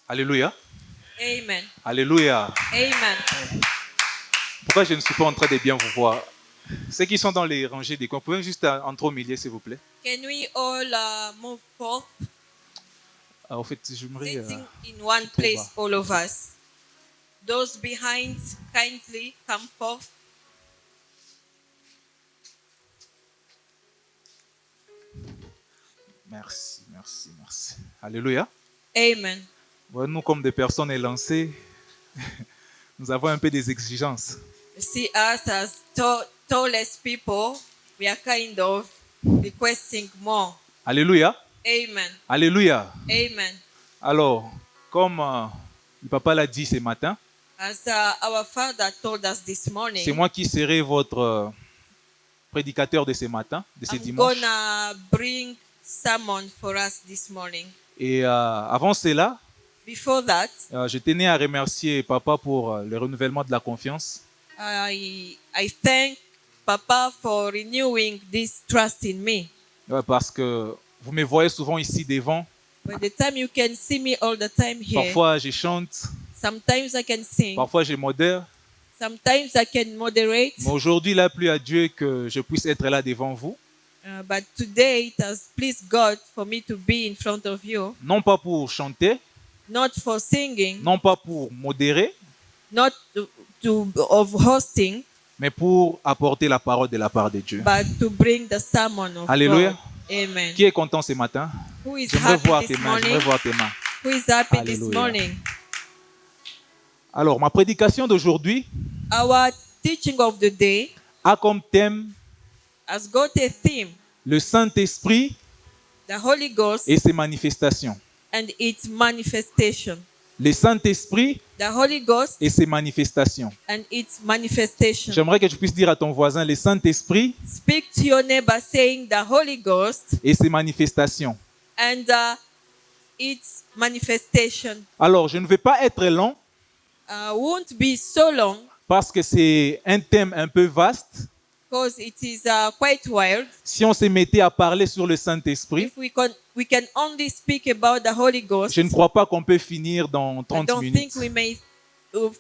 Alléluia. Amen. Alléluia. Amen. Pourquoi je ne suis pas en train de bien vous voir? Ceux qui sont dans les rangées des coins, pouvez juste entrer au milieu, s'il vous plaît. Can we all move forth, En fait, j'aimerais... sitting in one place, all of us? Those behind, kindly come forth. Merci, merci, merci. Alléluia. Amen. Ouais, nous, comme des personnes élancées, nous avons un peu des exigences. You see us as tallest people, we are kind of requesting more. Alléluia. Amen. Alléluia. Amen. Alors, comme le papa l'a dit ce matin, As our Father told us this morning, c'est moi qui serai votre prédicateur de ce matin, de ce I'm dimanche. gonna bring someone for us this morning. Et avant cela, Before that, je tenais à remercier papa pour le renouvellement de la confiance. I thank Papa for renewing this trust in me. Ouais, parce que vous me voyez souvent ici devant. By the time you can see me all the time here, Parfois, je chante. sometimes I can sing, Parfois, je modère. sometimes I can moderate. Mais aujourd'hui, il a plu à Dieu que je puisse être là devant vous. But today it has pleased God for me to be in front of you, Non pas pour chanter, not for singing, non pas pour modérer, not of hosting, mais pour apporter la parole de la part de Dieu. but to bring the sermon of Alléluia. God. Amen. Qui est content ce matin? Who is J'aimerais voir happy tes this mains, j'aimerais morning? voir tes mains. Who is happy this Alléluia. morning? Alors, ma prédication d'aujourd'hui Our teaching of the day a comme thème has got a theme, le Saint-Esprit the Holy Ghost et ses manifestations. and its manifestation. Le Saint-Esprit The Holy Ghost et ses manifestations. and its manifestation. J'aimerais que tu puisses dire à ton voisin le Saint-Esprit Speak to your neighbor saying the Holy Ghost et ses manifestations. and its manifestation. Alors, je ne vais pas être long Won't be so long parce que c'est un thème un peu vaste. because it is quite wild. Si on se mettait à parler sur le Saint-Esprit, If we can only speak about the Holy Ghost, je ne crois pas qu'on peut finir dans I 30 don't minutes. think we may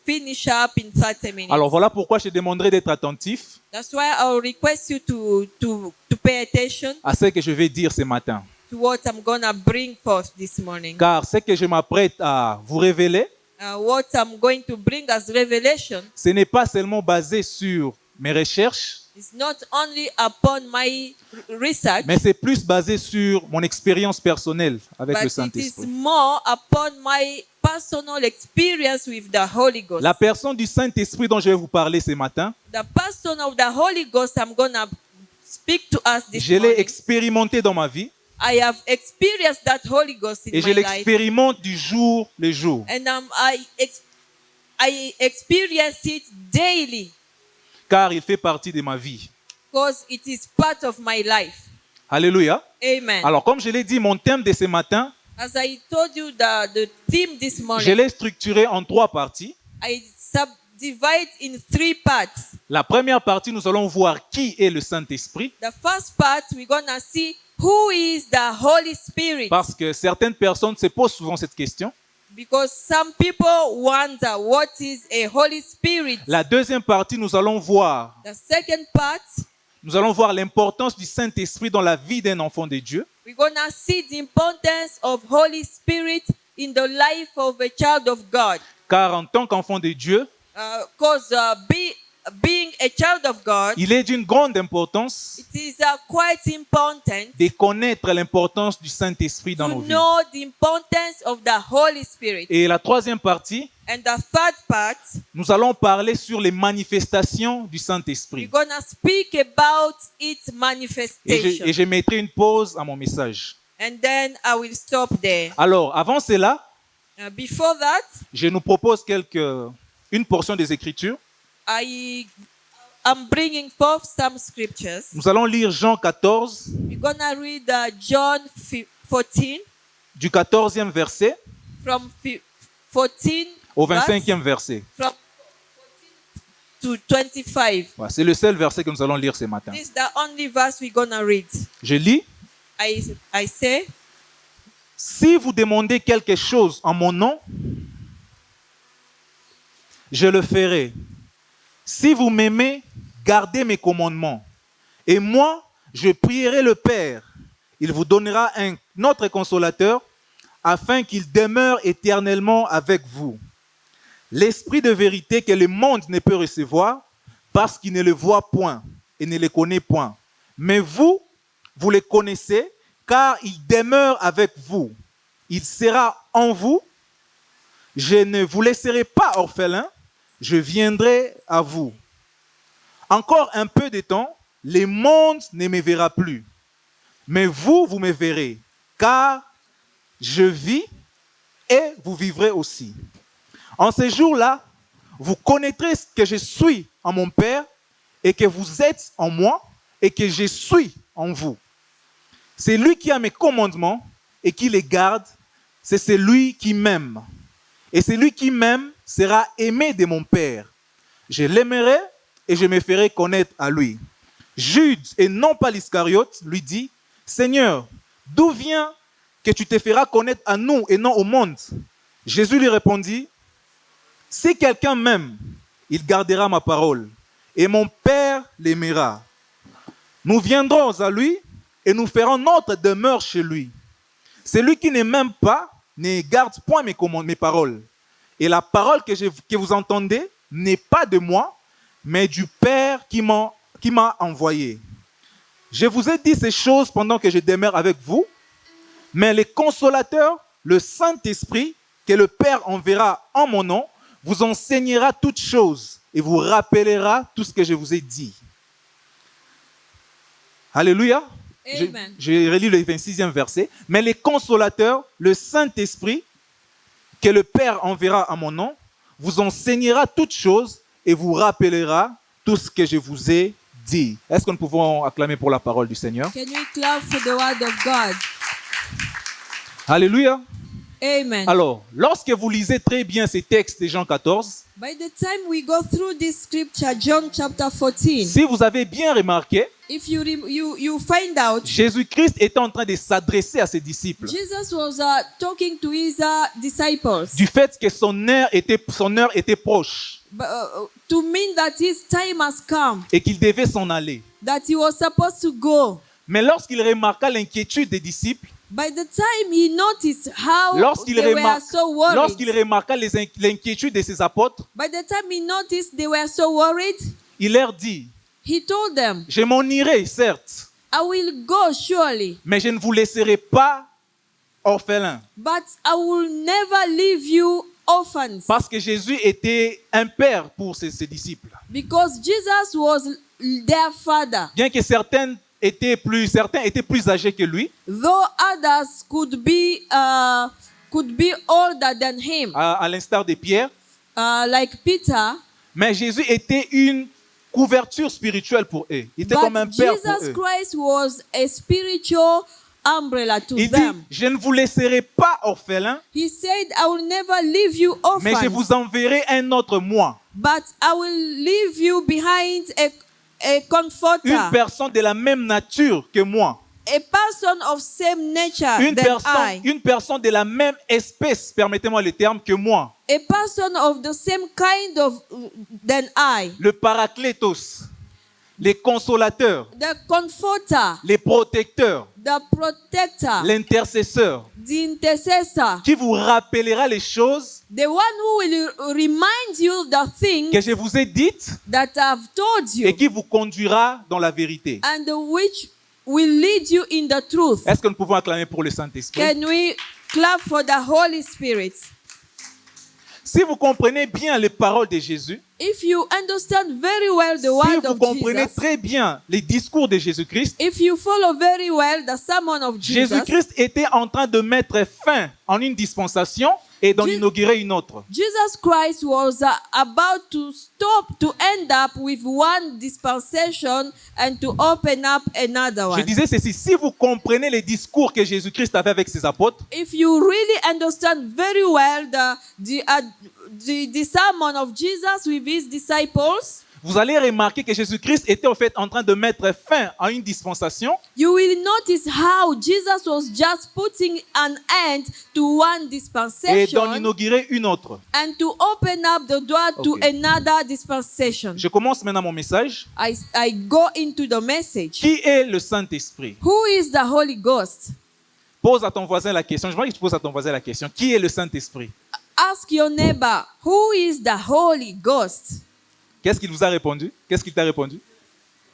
finish up in 30 minutes. Alors voilà pourquoi je te demanderai d'être attentif That's why I'll request you to pay attention à ce que je vais dire ce matin. to what I'm gonna bring forth this morning. Car ce que je m'apprête à vous révéler, What I'm going to bring as revelation ce n'est pas seulement basé sur mes recherches, is not only upon my research, mais c'est plus basé sur mon expérience personnelle avec le but it is Saint-Esprit. more upon my personal experience with the Holy Ghost. La personne du Saint-Esprit dont je vais vous parler ce matin, The person of the Holy Ghost I'm gonna speak to us this je l'ai morning. expérimenté dans ma vie I have experienced that Holy Ghost in et je my life, l'expérimente du jour le jour. and I experience it daily Car il fait partie de ma vie. because it is part of my life. Alléluia. Amen. Alors, comme je l'ai dit, mon thème de ce matin, As I told you the theme this je morning, l'ai structuré en 3 parties. I subdivide in 3 parts. La première partie, nous allons voir qui est le Saint-Esprit. The first part, we're gonna see who is the Holy Spirit, Parce que certaines personnes se posent souvent cette question. because some people wonder what is a Holy Spirit. La deuxième partie, nous allons voir The second part, l'importance du Saint-Esprit dans la vie d'un enfant de Dieu. we're gonna see the importance of Holy Spirit in the life of a child of God. Car en tant qu'enfant de Dieu, Because being a child of God, il est d'une grande importance it is quite important de connaître l'importance du Saint-Esprit dans to nos vies. know the importance of the Holy Spirit. Et la troisième partie, And the third part, nous allons parler sur les manifestations du we're Saint-Esprit. gonna speak about its Et manifestation. je mettrai une pause à mon message. And then I will stop there. Alors, avant cela, Before that, je nous propose une portion des Écritures. I'm bringing forth some scriptures. Nous allons lire Jean 14, We're gonna read John 14 du 14e verset from 14 au 25e verset. from 14 to 25. Voilà, c'est le seul verset que nous allons lire ce matin. This is the only verse we're gonna read. Je lis. I say, si vous demandez quelque chose en mon nom, je le ferai. Si vous m'aimez, gardez mes commandements. Et moi, je prierai le Père. Il vous donnera un autre consolateur afin qu'il demeure éternellement avec vous. L'esprit de vérité que le monde ne peut recevoir parce qu'il ne le voit point et ne le connaît point. Mais vous, vous le connaissez car il demeure avec vous. Il sera en vous. Je ne vous laisserai pas orphelins. Je viendrai à vous. Encore un peu de temps, le monde ne me verra plus. Mais vous, vous me verrez, car je vis et vous vivrez aussi. En ce jour-là, vous connaîtrez que je suis en mon Père et que vous êtes en moi et que je suis en vous. C'est lui qui a mes commandements et qui les garde, c'est celui qui m'aime. Et celui qui m'aime sera aimé de mon Père. Je l'aimerai et je me ferai connaître à lui. Jude, et non pas l'Iscariote, lui dit, « Seigneur, d'où vient que tu te feras connaître à nous et non au monde ?» Jésus lui répondit, « Si quelqu'un m'aime, il gardera ma parole, et mon Père l'aimera. Nous viendrons à lui et nous ferons notre demeure chez lui. Celui qui ne m'aime pas ne garde point mes paroles. Et la parole que vous entendez n'est pas de moi, mais du Père qui m'a envoyé. Je vous ai dit ces choses pendant que je demeure avec vous, mais le consolateur, le Saint-Esprit, que le Père enverra en mon nom, vous enseignera toutes choses et vous rappellera tout ce que je vous ai dit. Alléluia. Amen. Je relis le 26e verset. Mais le consolateur, le Saint-Esprit, que le Père enverra en mon nom, vous enseignera toutes choses et vous rappellera tout ce que je vous ai dit. Est-ce que nous pouvons acclamer pour la parole du Seigneur? Can we clap for the word of God? Alléluia. Amen. Alors, lorsque vous lisez très bien ces textes de Jean 14, By the time we go through this scripture, John chapter 14, si vous avez bien remarqué, if you find out, Jésus-Christ était en train de s'adresser à ses disciples Jesus was talking to his disciples du fait que son heure était proche to mean that his time has come, et qu'il devait s'en aller. that he was supposed to go. Mais lorsqu'il remarqua l'inquiétude des disciples, By the time he noticed how lorsqu'il they were so worried, remarqua l'inquiétude de ses apôtres, by the time he noticed they were so worried, il leur dit, he told them, je m'en irai, certes, I will go surely, mais je ne vous laisserai pas orphelins. but I will never leave you orphans. Parce que Jésus était un père pour ses disciples. Because Jesus was their father. Bien que certains étaient plus âgés que lui, Though others could be older than him, à l'instar de Pierre, like Peter, mais Jésus était une couverture spirituelle pour eux. Il était comme un but père pour Jesus eux. Christ was a spiritual umbrella to Il dit, them. je ne vous laisserai pas orphelins, He said, I will never leave you mais je orphans, vous enverrai un autre moi. but I will leave you behind a Une comforter, personne de la même nature que moi. a person of same nature than I, Une personne de la même espèce, permettez-moi le terme, que moi. a person of the same kind of than I, Le paraclétos, les consolateurs, the comforter, les protecteurs, the protector, l'intercesseur, the intercessor, qui vous rappellera les choses the one who will remind you the que things je vous ai dites that I've told et you, qui vous conduira dans la vérité. and which will lead you in the truth. Est-ce que nous pouvons acclamer pour le Saint-Esprit? Can we clap for the Holy Spirit? Si vous comprenez bien les paroles de Jésus, If you understand very well the si word vous of comprenez Jesus, très bien les discours de Jésus-Christ, if you follow very well the sermon of Jesus, Jésus-Christ était en train de mettre fin en une dispensation et d'en inaugurer une autre. Jesus Christ was about to end up with one dispensation and to open up another Je one. disais ceci, si vous comprenez les discours que Jésus-Christ avait avec ses apôtres, If you really understand very well the sermon of Jesus with his disciples, vous allez remarquer que Jésus-Christ était en fait en train de mettre fin à une dispensation. you will notice how Jesus was just putting an end to one Et d'en dispensation inaugurer une autre. and to open up the door to Okay. another dispensation. Je commence maintenant mon message. I go into the message. Qui est le Saint-Esprit? Who is the Holy Ghost? Pose à ton voisin la question. Je voudrais que tu poses à ton voisin la question. Qui est le Saint-Esprit? Ask your neighbor, who is the Holy Ghost? Qu'est-ce qu'il vous a répondu? Qu'est-ce qu'il t'a répondu?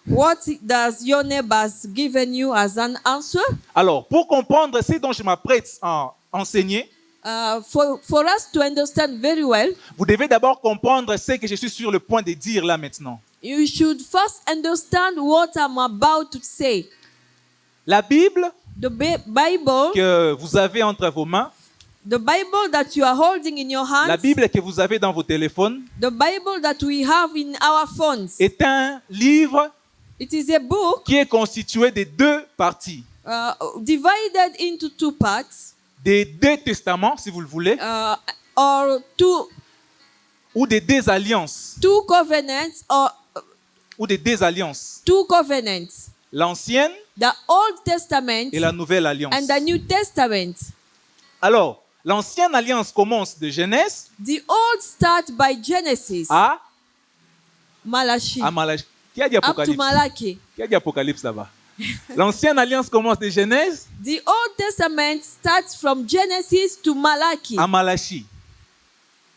What does your neighbor given you as an answer? Alors, pour comprendre ce dont je m'apprête à enseigner, For us to understand very well, vous devez d'abord comprendre ce que je suis sur le point de dire là maintenant. you should first understand what I'm about to say. La Bible The Bible, que vous avez entre vos mains, the Bible that you are holding in your la hands, Bible que vous avez dans vos téléphones, the Bible that we have in our phones, est un livre it is a book qui est constitué de deux parties, divided into two parts, des deux testaments, si vous le voulez, or ou des désalliances, two covenants, or ou des désalliances. two covenants. L'ancienne The Old Testament et la nouvelle alliance. and the New Testament. Alors, l'ancienne alliance commence de Genèse The Old start by Genesis, à Malachi, Malachie. Qui a dit up to Apocalypse? Malachi. Qui a dit Apocalypse là-bas? L'ancienne alliance commence de Genèse The Old Testament starts from Genesis to Malachi. à Malachie.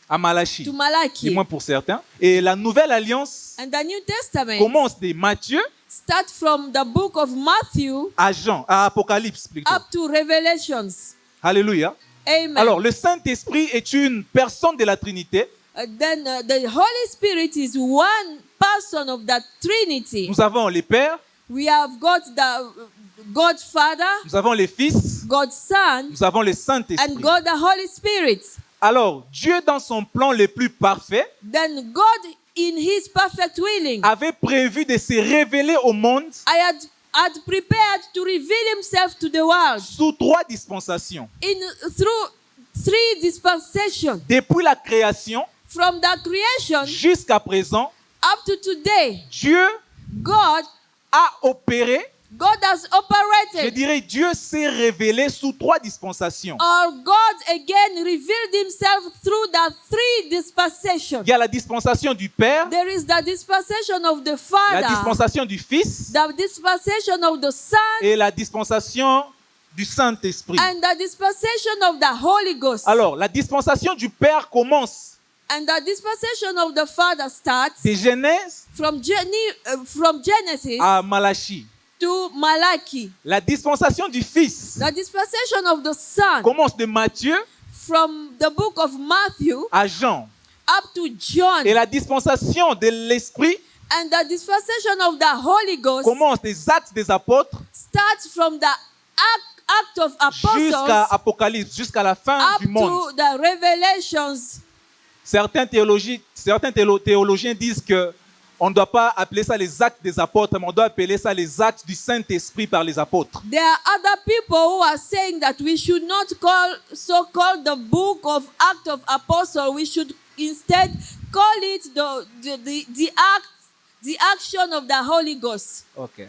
À Malachie. To Du Malachi. moins pour certains. Et la nouvelle alliance And the New Testament commence de Matthieu start from the book of Matthew à Jean, à Apocalypse plutôt. up to Revelations. Alléluia. Amen. Alors, le Saint-Esprit est une personne de la Trinité. Then the Holy Spirit is one person of that Trinity. Nous avons les pères, We have got the God Father, nous avons les fils, God Son, nous avons le and Saint-Esprit. God the Holy Spirit. Alors, Dieu, dans son plan le plus parfait, Then God, in His perfect willing, avait prévu de se révéler au monde had prepared to reveal Himself to the world sous trois dispensations. through three dispensations. Depuis la création From the creation jusqu'à présent, up to today, Dieu God a opéré, has je operated, dirais Dieu s'est révélé sous trois dispensations. or God again revealed Himself through the three dispensations. Il y a la dispensation du Père, There is the dispensation of the la Father, dispensation du Fils the dispensation of the Son, et la dispensation du Saint-Esprit. and the dispensation of the Holy Ghost. Alors, la dispensation du Père commence And the dispensation of the Father starts de Genèse from Genesis à Malachie. to Malachi. La dispensation du Fils The dispensation of the Son commence de Matthieu from the book of Matthew à Jean. up to John. Et la dispensation de l'Esprit And the dispensation of the Holy Ghost commence des Actes des Apôtres starts from the act of jusqu'à apostles Apocalypse, jusqu'à la fin up du monde. to the revelations. Certains théologiens disent que on ne doit pas appeler ça les actes des apôtres, mais on doit appeler ça les actes du Saint-Esprit par les apôtres. There are other people who are saying that we should not call the book of Act of Apostle. We should instead call it the action of the Holy Ghost. Ok.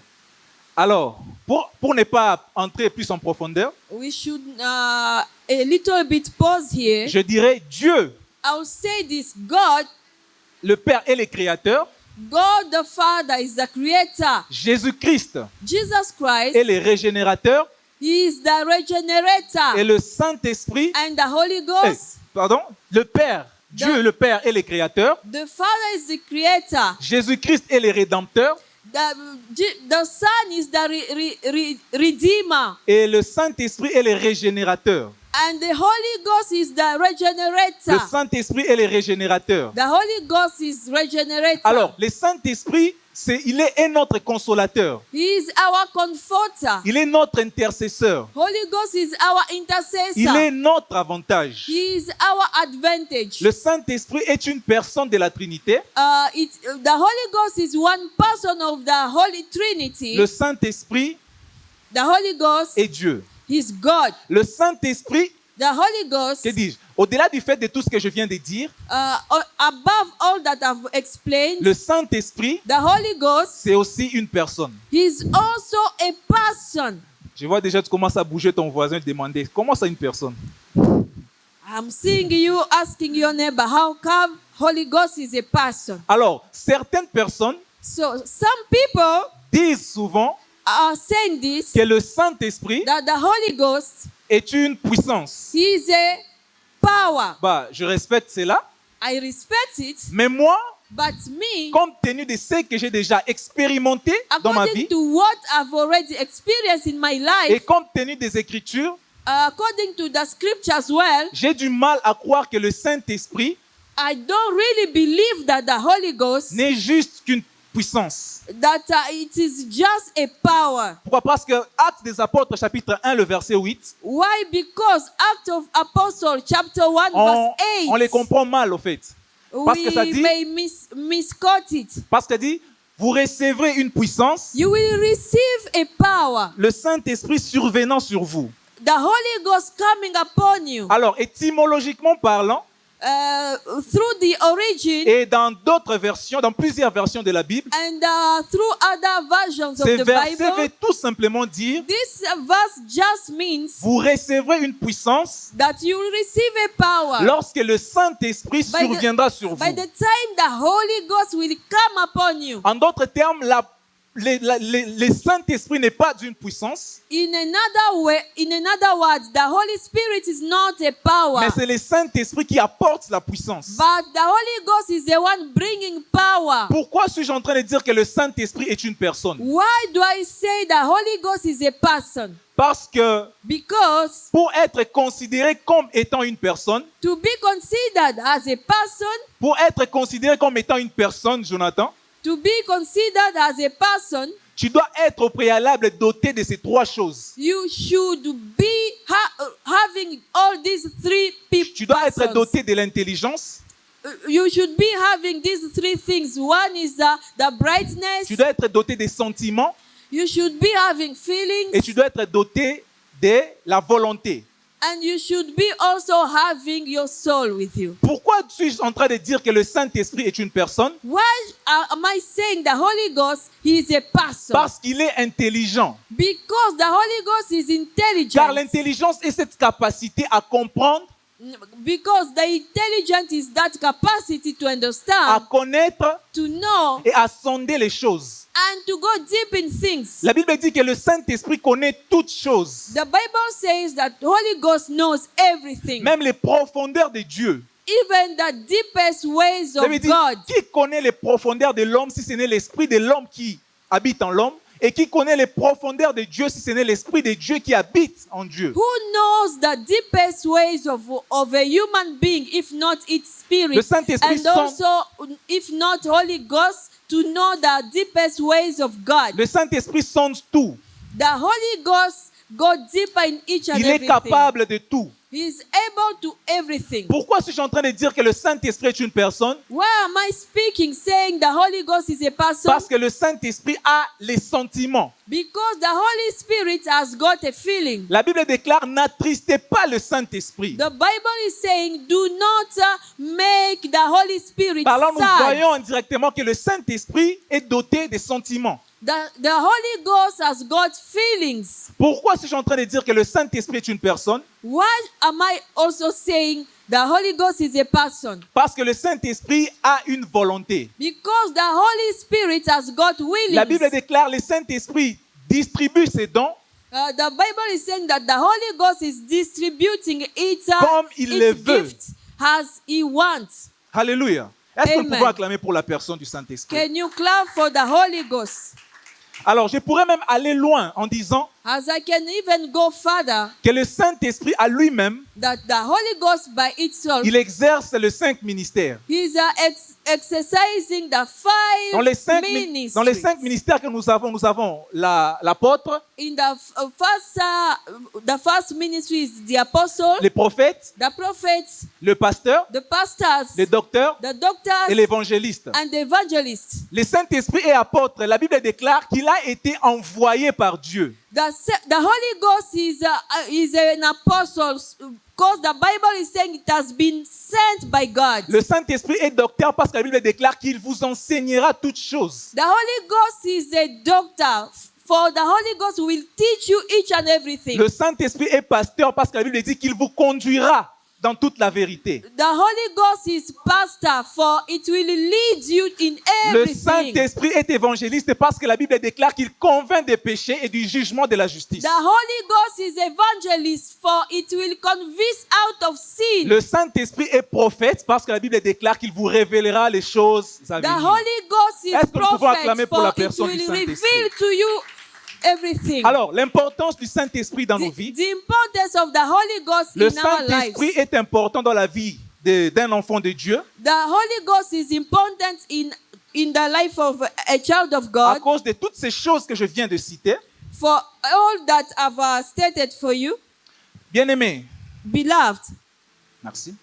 Alors, pour ne pas entrer plus en profondeur, We should a little bit pause here. je dirais Dieu, I'll say this: God, le Père et le Créateur, God the Father is the creator. Jésus-Christ Jesus Christ est le régénérateur is the regenerator. et le Saint-Esprit, And the Holy Ghost, le Père, Dieu le Père est le Créateur, the Father is the creator. Jésus-Christ est le Rédempteur The Son is the Redeemer. et le Saint-Esprit est le régénérateur. And the Holy Ghost is the Le regenerator. Saint-Esprit est le régénérateur. The Holy Ghost is regenerator. Alors, le Saint-Esprit, il est notre consolateur. He is our comforter. Il est notre intercesseur. Holy Ghost is our Il est intercessor. notre avantage. He is our advantage. Le Saint-Esprit est une personne de la Trinité. The Holy Ghost is one person of the Holy Trinity. Le Saint-Esprit The Holy Ghost est Dieu. is God. Le Saint-Esprit The Holy Ghost, que dis-je, au-delà du fait de tout ce que je viens de dire, above all that I've explained, le Saint-Esprit, the Holy Ghost c'est aussi une personne. is also a person. Je vois déjà, tu commences à bouger ton voisin et demander, comment ça une personne? I'm seeing you asking your neighbor, how come Holy Ghost is a person? Alors, certaines personnes So some people disent souvent are saying this, que le Saint-Esprit that the Holy Ghost est une puissance. is a power. Bah, je respecte cela, I respect it, mais moi, but me, compte tenu de ce que j'ai déjà expérimenté dans ma according vie to what I've already experienced in my et life, compte tenu des Écritures, according to the scripture as well, j'ai du mal à croire que le Saint-Esprit I don't really believe that the Holy Ghost, n'est juste qu'une puissance. that it is just a power. Pourquoi? Parce que Actes des Apôtres, chapitre 1, le verset 8, Why? Because Act of Apostle chapter 1 verse 8, on les comprend mal au fait. Parce que ça we dit, may misquote it. parce que ça dit, vous recevrez une puissance, You will receive a power, le Saint-Esprit survenant sur vous. the Holy Ghost coming upon you. Alors, étymologiquement parlant, Through the origin et dans d'autres versions, dans plusieurs versions de la Bible, and through other versions of ce the verset Bible, veut tout simplement dire, this verse just means vous recevrez une puissance that you will receive a power. lorsque le Saint-Esprit By the- surviendra sur By vous. the time the Holy Ghost will come upon you. En d'autres termes, le Saint-Esprit n'est pas d'une puissance, In another words, the Holy Spirit is not a power, mais c'est le Saint-Esprit qui apporte la puissance. but the Holy Ghost is the one bringing power. Pourquoi suis-je en train de dire que le Saint-Esprit est une personne? Why do I say the Holy Ghost is a person? Parce que Because pour être considéré comme étant une personne, to be considered as a person, pour être considéré comme étant une personne, Jonathan, to be considered as a person, tu dois être au préalable doté de ces trois choses. you should be having all these three Tu dois être persons. doté de l'intelligence, You should be having these three things. One is the brightness. tu dois être doté des sentiments You should be having et feelings. tu dois être doté de la volonté. And you should be also having your soul with you. Pourquoi suis-je en train de dire que le Saint-Esprit est une personne? Why am I saying the Holy Ghost, he is a person? Parce qu'il est intelligent. Because the Holy Ghost is intelligent. Car l'intelligence est cette capacité à comprendre, Because the intelligence is that capacity to à understand, connaître to know, et à sonder les choses. and to go deep in things. La Bible dit que le Saint-Esprit connaît toutes choses, The Bible says that Holy Ghost knows everything. même les profondeurs de Dieu. Even the deepest ways La of Bible dit, God. qui connaît les profondeurs de l'homme si ce n'est l'esprit de l'homme qui habite en l'homme? Et qui connaît les profondeurs de Dieu si ce n'est l'esprit de Dieu qui habite en Dieu? Who knows the deepest ways of a human being, if not its Le spirit, Saint-Esprit and also, if not Holy Ghost, to know the deepest ways of God. Le Saint-Esprit sonde tout. The Holy Ghost go deeper in each and Il est everything. capable de tout. He is able to everything. Pourquoi suis-je en train de dire que le Saint-Esprit est une personne? Why am I speaking, saying the Holy Ghost is a person? Parce que le Saint-Esprit a les sentiments. Because the Holy Spirit has got a feeling. La Bible déclare, n'attristez pas le Saint-Esprit. The Bible is saying, do not make the Holy Spirit Par là, nous sad. voyons indirectement que le Saint-Esprit est doté des sentiments. The Holy Ghost has got feelings. Pourquoi suis-je en train de dire que le Saint-Esprit est une personne? Why am I also saying the Holy Ghost is a person? Parce que le Saint-Esprit a une volonté. Because the Holy Spirit has got willings. La Bible déclare, le Saint-Esprit distribue ses dons The Bible is saying that the Holy Ghost is distributing its comme il le veut. gifts as He wants. Alléluia. Est-ce que nous Amen. pouvons acclamer pour la personne du Saint-Esprit? Can you clap for the Holy Ghost? Alors, je pourrais même aller loin en disant As I can even go further, que le Saint-Esprit à lui-même, that the Holy Ghost by itself il exerce les 5 ministères. is exercising the five Dans les cinq ministries. ministères que nous avons l'apôtre, In the first ministry is the apostle, les prophètes, the prophets, le pasteur, the pastors, les docteurs the et doctors, l'évangéliste. and the evangelists. Le Saint-Esprit est apôtre. La Bible déclare qu'il a été envoyé par Dieu. The Holy Ghost is an apostle because the Bible is saying it has been sent by God. Le Saint-Esprit est docteur parce que la Bible déclare qu'il vous enseignera toutes choses. The Holy Ghost is a doctor. For the Holy Ghost will teach you each and everything. Le Saint-Esprit est pasteur parce que la Bible dit qu'il vous conduira dans toute la vérité. The Holy Ghost is pastor, for it will lead you in Le everything. Saint-Esprit est évangéliste parce que la Bible déclare qu'il convainc des péchés et du jugement de la justice. The Holy Ghost is evangelist, for it will convince out of sin. Le Saint-Esprit est prophète parce que la Bible déclare qu'il vous révélera les choses à The venir. Holy Ghost is Est-ce que nous pouvons prophet, acclamer pour la for it personne du will Saint-Esprit? reveal to you everything. Alors, l'importance du Saint-Esprit dans nos vies. The importance of the Holy Ghost Le in our lives. Saint-Esprit est important dans la vie d'un enfant de Dieu The Holy Ghost is important in the life of a child of à God. cause de toutes ces choses que je viens de citer. For all that I've stated for you, Bien-aimés, beloved, merci.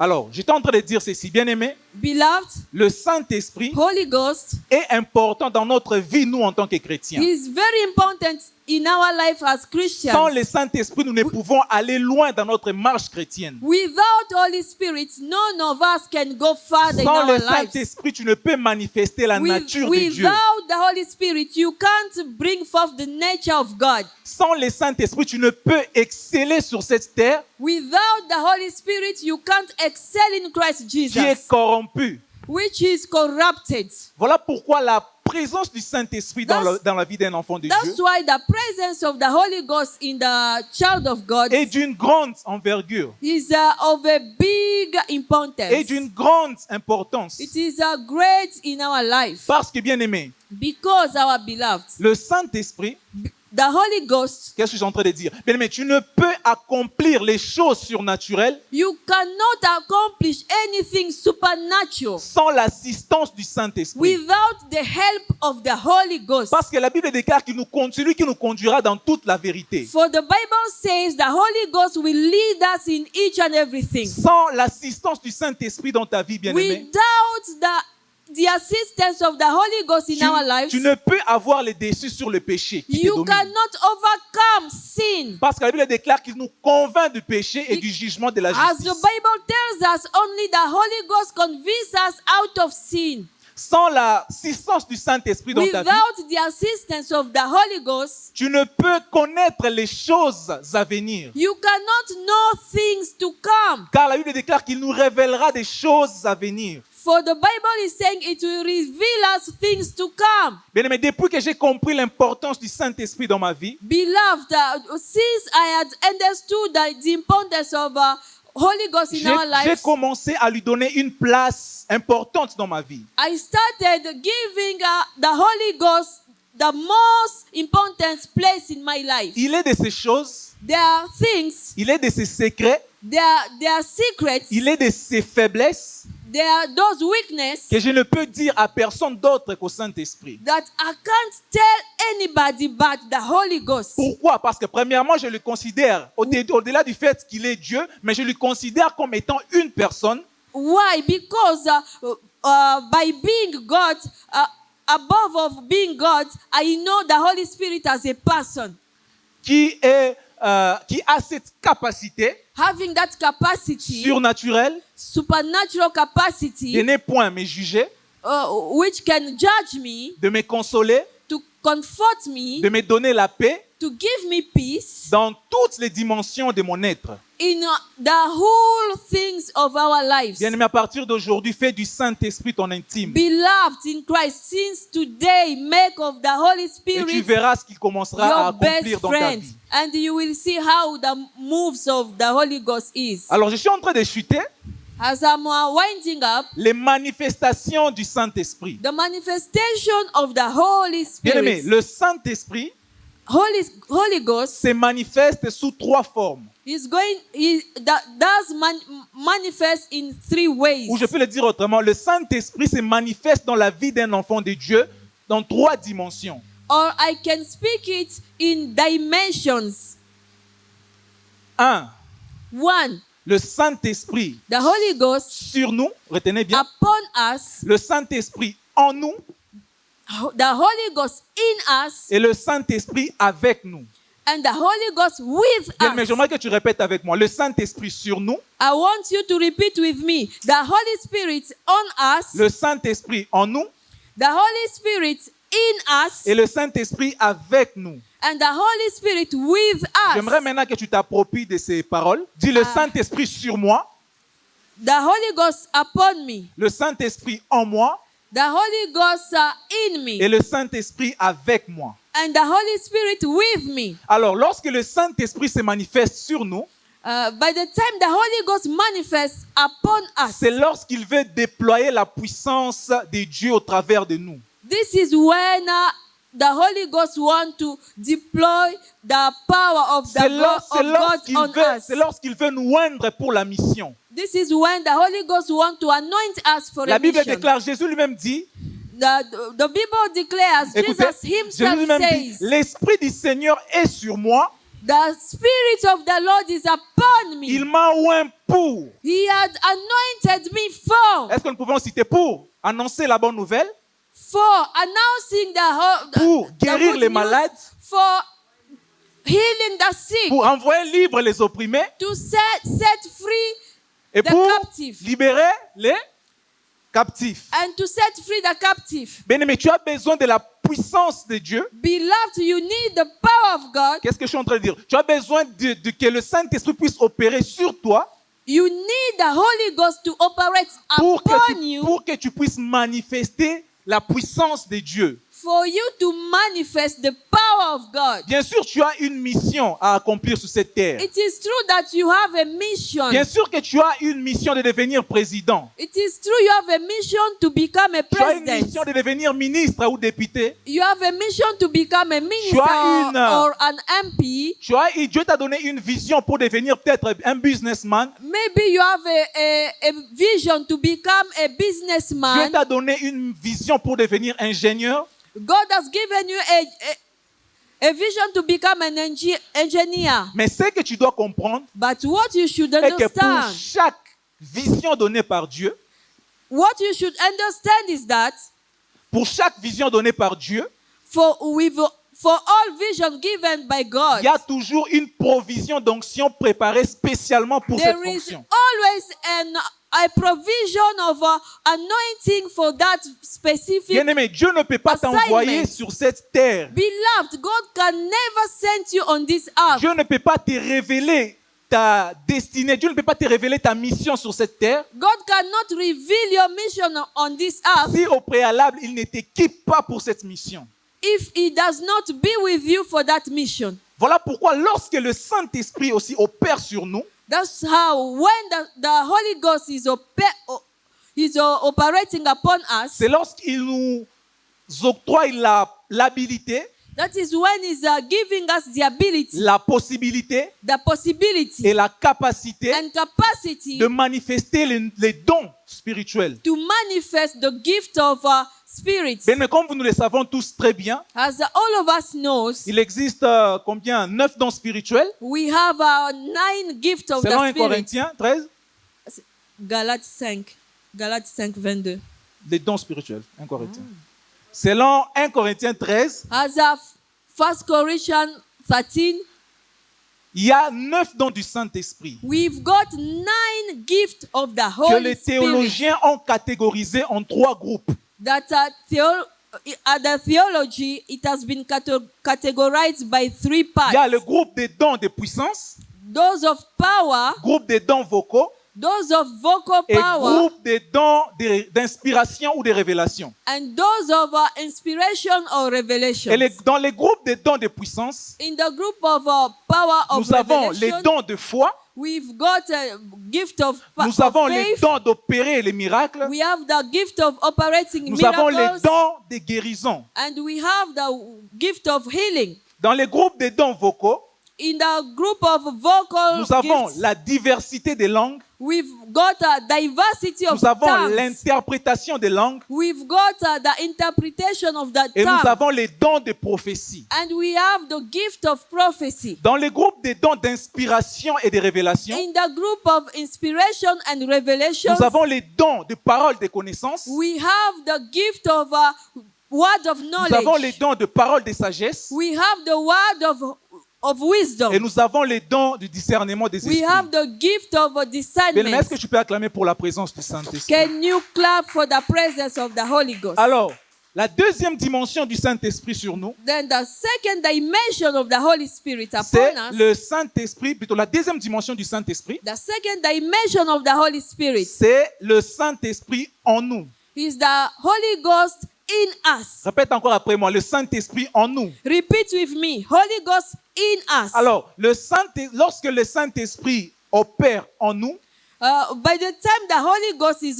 Alors, j'étais en train de dire ceci. Bien-aimés, beloved, le Saint-Esprit Holy Ghost est important dans notre vie, nous, en tant que chrétiens. is very important in our life as Christians. Sans le Saint-Esprit, nous ne pouvons aller loin dans notre marche chrétienne. Without Holy Spirit, none of us can go farther in Sans our le lives. Saint-Esprit, tu ne peux manifester la nature de Dieu. Without the Holy Spirit, you can't bring forth the nature of God. Sans le Saint-Esprit, tu ne peux exceller sur cette terre. Without the Holy Spirit, you can't excel in Christ Tu es Jesus, corrompu. which is corrupted. Voilà pourquoi la présence du Saint-Esprit dans la vie d'un enfant de Dieu That's why the presence of the Holy Ghost in the child of God est d'une grande envergure is of a big importance. et d'une grande importance. It is great in our life Parce que, bien aimé, because our beloved, le Saint-Esprit, the Holy Ghost, qu'est-ce que je suis en train de dire? Bien aimé, tu ne peux accomplir les choses surnaturelles you cannot accomplish anything supernatural sans l'assistance du Saint-Esprit. without the help of the Holy Ghost. Parce que la Bible déclare qu'il celui qui nous conduira dans toute la vérité. For the Bible says the Holy Ghost will lead us in each and everything. Sans l'assistance du Saint-Esprit dans ta vie, bien-aimé, Without the assistance of the Holy Ghost in our lives, tu ne peux avoir le dessus sur le péché qui te you domine. cannot overcome sin. Parce que la Bible déclare qu'il nous convainc du péché et du jugement de la As justice. the Bible tells us, only the Holy Ghost convinces us out of sin. Sans l'assistance du Saint-Esprit dans ta vie, Without the assistance of the Holy Ghost, tu ne peux connaître les choses à venir. you cannot know things to come. Car la Bible déclare qu'il nous révélera des choses à venir. For the Bible is saying it will reveal us things to come. Bien-aimé, depuis que j'ai compris l'importance du Saint-Esprit dans ma vie, Beloved, since I had understood the importance of Holy Ghost in our j'ai lives, commencé à lui donner une place importante dans ma vie. I started giving the Holy Ghost the most important place in my life. Il est de ces choses, There are things, il est de ses secrets, there are secrets, il est de ses faiblesses there are those weaknesses que je ne peux dire à personne d'autre qu'au Saint-Esprit. that I can't tell anybody but the Holy Ghost. Pourquoi? Parce que premièrement, je le considère, au-delà du fait qu'il est Dieu, mais je le considère comme étant une personne Why? Because by being God, above of being God, I know the Holy Spirit as a person. qui a cette capacité Having that capacity, surnaturelle supernatural de capacity, ne point me juger, which can judge me, de me consoler, to comfort me, de me donner la paix to give me peace dans toutes les dimensions de mon être. in the whole things of our lives. Bien-aimé, à partir d'aujourd'hui, fais du Saint-Esprit ton intime. Beloved in Christ, since today, make of the Holy Et tu Spirit verras ce qu'il commencera à your accomplir best dans ta friend, vie. and you will see how the moves of the Holy Ghost is. Alors, je suis en train de chuter As I'm winding up, les manifestations du Saint-Esprit. the manifestation of the Holy Bien-aimé, Spirit, le Saint-Esprit Holy Ghost, se manifeste sous trois formes. does manifest in three ways. Ou je peux le dire autrement, le Saint-Esprit se manifeste dans la vie d'un enfant de Dieu dans trois dimensions. Or I can speak it in dimensions. 1. One, Le Saint-Esprit the Holy Ghost sur nous, retenez bien, upon us, le Saint-Esprit en nous the Holy Ghost in us et le Saint-Esprit avec nous. and the Holy Ghost with Bien, mais us. j'aimerais que tu répètes avec moi. Le Saint-Esprit sur nous, I want you to repeat with me. The Holy Spirit on us, le Saint-Esprit en nous the Holy Spirit in us, et le Saint-Esprit avec nous. and the Holy Spirit with J'aimerais us. maintenant que tu t'appropries de ces paroles. Dis le Saint-Esprit sur moi, The Holy Ghost upon me, le Saint-Esprit en moi the Holy Ghost in et me, le Saint-Esprit avec moi. and the Holy Spirit with me. Alors, lorsque le Saint-Esprit se manifeste sur nous, By the time the Holy Ghost manifests upon us, c'est lorsqu'il veut déployer la puissance de Dieu au travers de nous. this is when the Holy Ghost wants to deploy the power of C'est God on us. lorsqu'il veut nous oindre pour la mission. This is when the Holy Ghost wants to anoint us for La a Bible mission. déclare, Jésus lui-même dit, The Bible declares, écoutez, Jesus Jésus himself lui-même dit, says, l'Esprit du Seigneur est sur moi, the Spirit of the Lord is upon il me. m'a oint pour. He had anointed me for Est-ce que nous pouvons citer pour annoncer la bonne nouvelle, announcing pour the guérir good les news, malades, for healing the sick, pour envoyer libre les opprimés to set free et the pour captive, libérer les captifs. and to set free the captive. Bien-aimé, tu as besoin de la puissance de Dieu. Beloved, you need the power of God. Qu'est-ce que je suis en train de dire? Tu as besoin de que le Saint-Esprit puisse opérer sur toi You need the Holy Ghost to operate pour upon you, pour que tu puisses manifester la puissance de Dieu. for you to manifest the power of God. Bien sûr, tu as une mission à accomplir sur cette terre. It is true that you have a mission. Bien sûr que tu as une mission de devenir président. It is true you have a mission to become a Tu as une president. mission de devenir ministre ou député. You have a mission to become a minister as une- or an MP. Dieu t'a donné une vision pour devenir peut-être un businessman. Maybe you have a vision to become a Dieu businessman. t'a donné une vision pour devenir ingénieur. God has given you a vision to become an engineer. Mais ce que tu dois comprendre But what you should est que pour understand, chaque vision donnée par Dieu, what you should understand is that pour chaque vision donnée par Dieu, for all vision given by God, il y a toujours une provision d'onction préparée spécialement pour cette there is fonction. always a provision of anointing for that specific. Bien-aimé, Dieu ne peut pas assignment. t'envoyer sur cette terre. Beloved, God can never send you on this earth. Dieu ne peut pas te révéler ta destinée. Dieu ne peut pas te révéler ta mission sur cette terre God cannot reveal your mission on this earth si au préalable, il ne t'équipe pas pour cette mission. if He does not be with you for that mission. Voilà pourquoi lorsque le Saint-Esprit aussi opère sur nous, That's how when the Holy Ghost is operating upon us, c'est lorsqu'il nous octroie l'habilité, that is when He's giving us the ability, la possibilité the possibility, et la capacité and capacity de manifester les dons spirituels. to manifest the gift of spirit. Mais comme nous le savons tous très bien, As all of us knows, il existe combien? 9 dons spirituels. we have 9 gifts of Selon the 1 Spirit. Corinthiens 13, Galates 5, 22. les dons spirituels. 1 Corinthiens. Selon 1 Corinthiens 13, As of 1 Corinthians 13, il y a 9 dons du Saint-Esprit we've got 9 gifts of the que Holy les Spirit théologiens ont catégorisés en 3 groupes. that the theology, it has been categorized by 3 parts. Il y a le groupe des dons de puissance, Those of power, groupe des dons vocaux those of vocal et power, groupe des dons d'inspiration ou de révélation. and those of inspiration or revelation. Et dans les groupes des dons de puissance, In the group of power of nous avons les revelation, dons de foi, we've got a gift of nous avons les faith. dons d'opérer les miracles, We have the gift of operating nous avons les miracles, dons de guérison. and we have the gift of healing. Dans les groupes des dons vocaux, In the group of vocal nous avons gifts, la diversité des langues, we've got a diversity of nous avons tongues. l'interprétation des langues We've got the interpretation of the et nous tongue. avons les dons de prophétie. And we have the gift of prophecy. Dans les groupes des dons d'inspiration et de révélation, In the group of inspiration and revelation, nous avons les dons de parole de connaissance we have the gift of word of Nous avons les knowledge. dons de parole de sagesse. We have the word of wisdom. Et nous avons les dons du discernement des We esprits. have the gift of Bien-aimé, discernment. est-ce que tu peux acclamer pour la présence du Saint-Esprit? Can you clap for the presence of the Holy Ghost? Alors, la deuxième dimension du Saint-Esprit sur nous, Then the second dimension of the Holy Spirit c'est upon us, le Saint-Esprit, plutôt la deuxième dimension du Saint-Esprit, the second dimension of the Holy Spirit c'est le Saint-Esprit en nous. is the Holy Ghost in us. Répète encore après moi, le Saint-Esprit en nous. Repeat with me. Holy Ghost in us. Alors, lorsque le Saint-Esprit opère en nous, By the time the Holy Ghost is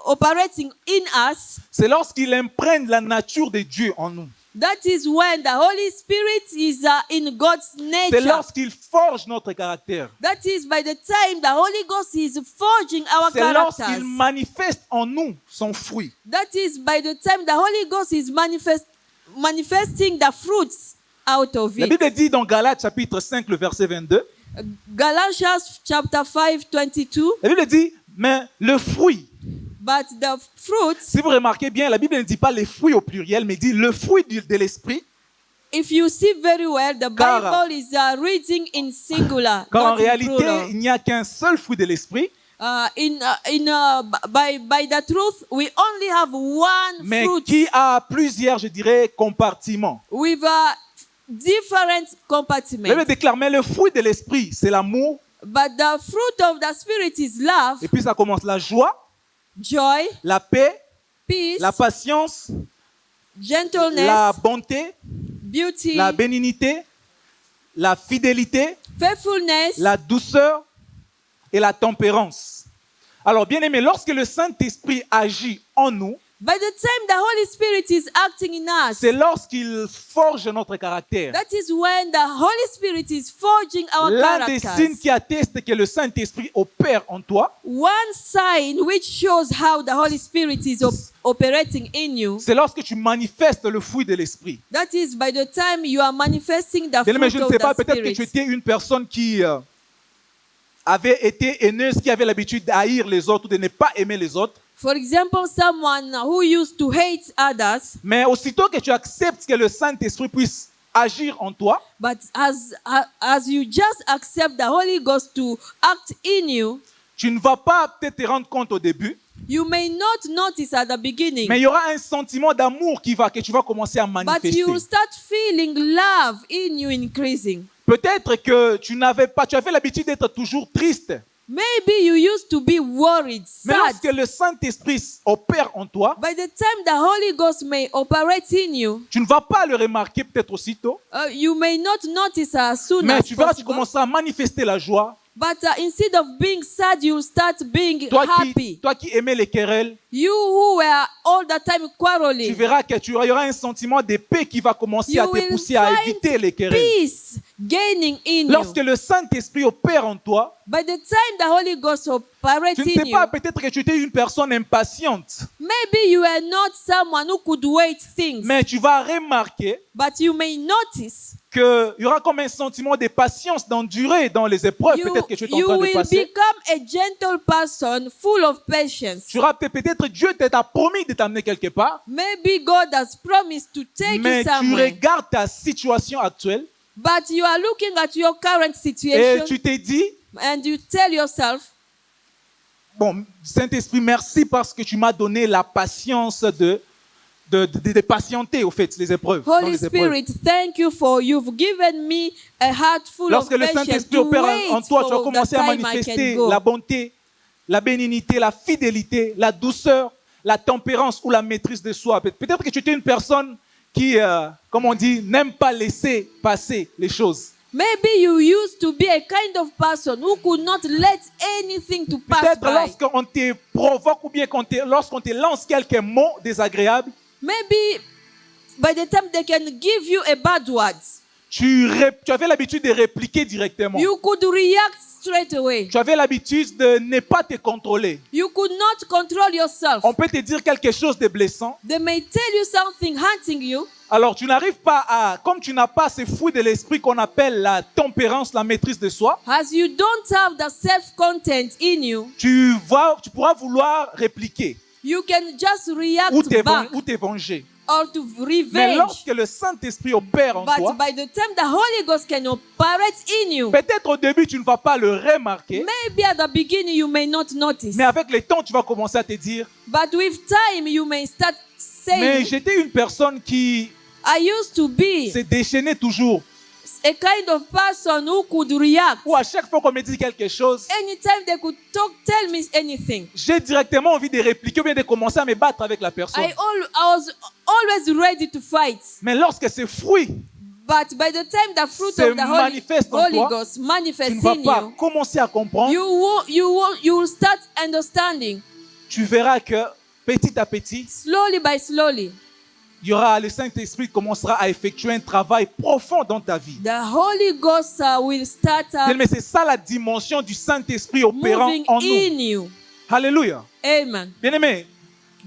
operating in us, c'est lorsqu'il imprègne la nature de Dieu en nous. that is when the Holy Spirit is in God's C'est nature. lorsqu'il forge notre caractère. That is by the time the Holy Ghost is forging our C'est lorsqu'il characters. manifeste en nous son fruit. That is by the time the Holy Ghost is manifesting the fruits out of La it. Bible dit dans Galates chapitre 5, le verset 22, Galatians chapter 5, 22. la Bible dit, mais le fruit, But the fruits, si vous remarquez bien, la Bible ne dit pas les fruits au pluriel, mais dit le fruit de l'esprit, if you see very well, the Car- Bible is reading in singular, car en not in réalité, plural. il n'y a qu'un seul fruit de l'esprit, By the truth, we only have one mais fruit qui a plusieurs, je dirais, compartiments. with different La Bible compartments. déclare, mais le fruit de l'esprit, c'est l'amour, But the fruit of the Spirit is love, et puis ça commence la joie, joy, la paix, peace, la patience, gentleness, la bonté, beauty, la bénignité, la fidélité, faithfulness, la douceur et la tempérance. Alors, bien aimé, lorsque le Saint-Esprit agit en nous, by the time the Holy Spirit is acting in us, c'est lorsqu'il forge notre caractère. that is when the Holy Spirit is forging our L'un des characters. signes qui atteste que le Saint-Esprit opère en toi, One sign which shows how the Holy Spirit is operating in you, c'est lorsque tu manifestes le fruit de l'Esprit. that is by the time you are manifesting the Bien aimé, fruit je ne of sais pas, the peut-être que Spirit. tu étais une personne qui avait été haineuse, qui avait l'habitude d'haïr les autres ou de ne pas aimer les autres. For example, someone who used to hate others, Mais aussitôt que tu acceptes que le Saint-Esprit puisse agir en toi, but as you just accept the Holy Ghost to act in you, tu ne vas pas peut-être te rendre compte au début, you may not notice at the beginning, mais il y aura un sentiment d'amour que tu vas commencer à but manifester. you will start feeling love in you increasing. Peut-être que tu avais l'habitude d'être toujours triste. Maybe you used to be worried, Mais sad. lorsque le Saint-Esprit opère en toi, By the time the Holy Ghost may operate in you, tu ne vas pas le remarquer peut-être aussitôt, you may not notice as soon mais as tu verras, tu possible. commenceras à manifester la joie. But instead of being sad, you start being happy. Toi qui aimais les querelles, You who were all the time tu quarreling, verras qu'il y aura un sentiment de paix qui va commencer à you te will pousser à find éviter les querelles. peace gaining in Lorsque you. le Saint-Esprit opère en toi, By the time the Holy Ghost operates tu ne in sais you, pas, peut-être que tu étais une personne impatiente, maybe you are not someone who could wait things, mais tu vas remarquer but you may notice qu'il y aura comme un sentiment de patience, d'endurer dans les épreuves you, peut-être que tu es en you train de will passer. become a gentle person full of patience. Tu auras peut-être Dieu t'a promis de t'amener quelque part, Maybe God has promised to take mais you tu somewhere, regardes ta situation actuelle but you are looking at your current et situation tu te dis, and you tell yourself, bon, Saint-Esprit, merci parce que tu m'as donné la patience de patienter, au fait, les épreuves. dans Holy les épreuves. Spirit, thank you for you've given me a heart full Lorsque of le patience Saint-Esprit to opère wait en toi, tu vas for the commencer à time I manifester can go. la bonté, la bénignité, la fidélité, la douceur, la tempérance ou la maîtrise de soi. Peut-être que tu étais une personne qui, comme on dit, n'aime pas laisser passer les choses. Maybe you used to be a kind of person who could not let anything to pass Peut-être by. lorsqu'on te provoque ou bien lorsqu'on te lance quelques mots désagréables, Maybe by the time they can give you a bad word, tu avais l'habitude de répliquer directement. you could react straight away. Tu avais l'habitude de ne pas te contrôler. You could not control yourself. On peut te dire quelque chose de blessant. They may tell you something hurting you. Alors tu n'arrives pas comme tu n'as pas ces fruits de l'esprit qu'on appelle la tempérance, la maîtrise de soi, As you don't have the self-content in you, tu pourras vouloir répliquer. You can just react back ou te venger. or to Mais revenge. lorsque le Saint-Esprit opère en toi, But by the time the Holy Ghost can operate in you, peut-être au début tu ne vas pas le remarquer, maybe at the beginning you may not notice. mais avec le temps tu vas commencer à te dire, But with time you may start mais saying, j'étais une personne qui I used to be se déchaînait toujours. a kind of person who could react. Ou à chaque fois qu'on me dit quelque chose, Anytime they could tell me anything, j'ai directement envie de répliquer ou bien de commencer à me battre avec la personne. I was always ready to fight. Mais lorsque ce fruit But by the time the fruit se of the manifeste en Holy toi, Ghost tu ne manifests vas in pas you, commencer à comprendre, you will start understanding tu verras que petit à petit, slowly by slowly. il y aura le Saint-Esprit qui commencera à effectuer un travail profond dans ta vie. The Holy Ghost will start Mais c'est ça la dimension du Saint-Esprit opérant moving en nous. in you. Alléluia. Amen. Bien-aimé,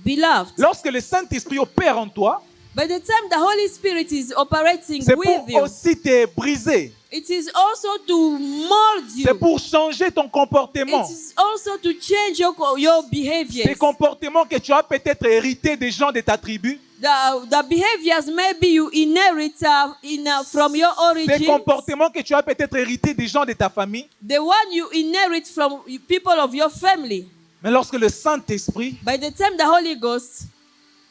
Beloved, lorsque le Saint-Esprit opère en toi, by the time the Holy Spirit is operating c'est with pour you, aussi te briser. it is also to mold C'est you. pour changer ton comportement. It is also to change your behaviors. Ces comportements que tu as peut-être hérité des gens de ta tribu. The behaviors maybe you inherit from your Ces origin. comportements que tu as peut-être hérité des gens de ta famille. The one you inherit from people of your family. Mais lorsque le Saint-Esprit By the time the Holy Ghost